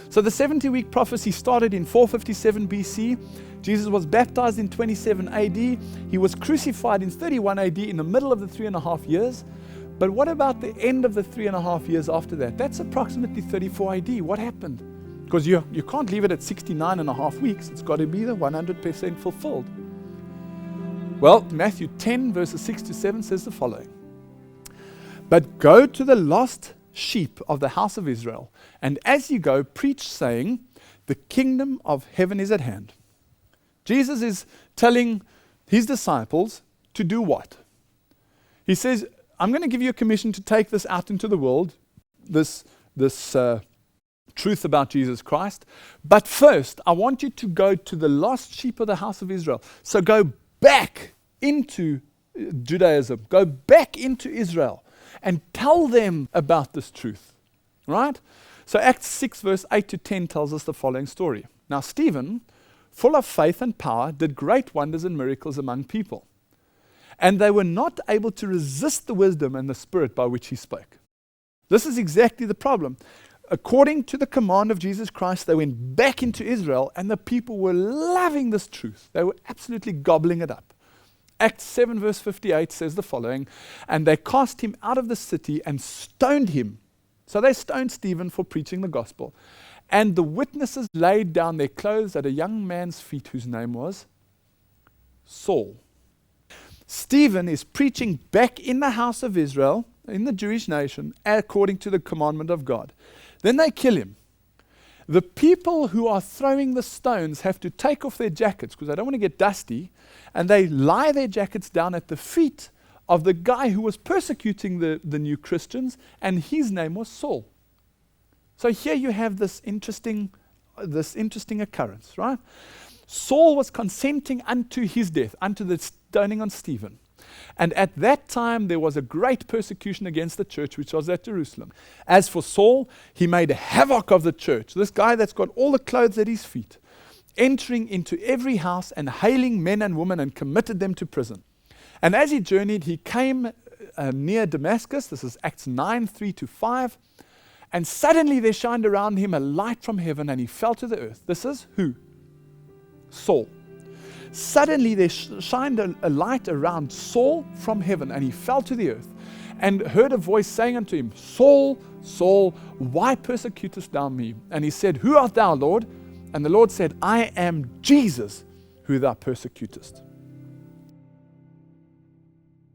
So the 70-week prophecy started in 457 BC. Jesus was baptized in 27 AD. He was crucified in 31 AD in the middle of the 3.5 years. But what about the end of the 3.5 years after that? That's approximately 34 AD. What happened? Because you can't leave it at 69.5 weeks. It's got to be the 100% fulfilled. Well, Matthew 10 verses 6 to 7 says the following. But go to the lost sheep of the house of Israel, and as you go, preach, saying, the kingdom of heaven is at hand. Jesus is telling his disciples to do what? He says, I'm going to give you a commission to take this out into the world, this truth about Jesus Christ. But first, I want you to go to the lost sheep of the house of Israel. So go back into Judaism, go back into Israel, and tell them about this truth, right? So Acts 6 verse 8 to 10 tells us the following story. Now Stephen, full of faith and power, did great wonders and miracles among people. And they were not able to resist the wisdom and the spirit by which he spoke. This is exactly the problem. According to the command of Jesus Christ, they went back into Israel, and the people were loving this truth. They were absolutely gobbling it up. Acts 7 verse 58 says the following, and they cast him out of the city and stoned him. So they stoned Stephen for preaching the gospel. And the witnesses laid down their clothes at a young man's feet whose name was Saul. Stephen is preaching back in the house of Israel, in the Jewish nation, according to the commandment of God. Then they kill him. The people who are throwing the stones have to take off their jackets because they don't want to get dusty, and they lie their jackets down at the feet of the guy who was persecuting the new Christians, and his name was Saul. So here you have this interesting occurrence, right? Saul was consenting unto his death, unto the stoning on Stephen. And at that time there was a great persecution against the church, which was at Jerusalem. As for Saul, he made havoc of the church. This guy that's got all the clothes at his feet, entering into every house and hailing men and women, and committed them to prison. And as he journeyed, he came near Damascus. This is Acts 9, 3 to 5. And suddenly there shined around him a light from heaven, and he fell to the earth. This is who? Saul. Suddenly there shined a light around Saul from heaven, and he fell to the earth, and heard a voice saying unto him, Saul, Saul, why persecutest thou me? And he said, Who art thou, Lord? And the Lord said, I am Jesus, who thou persecutest.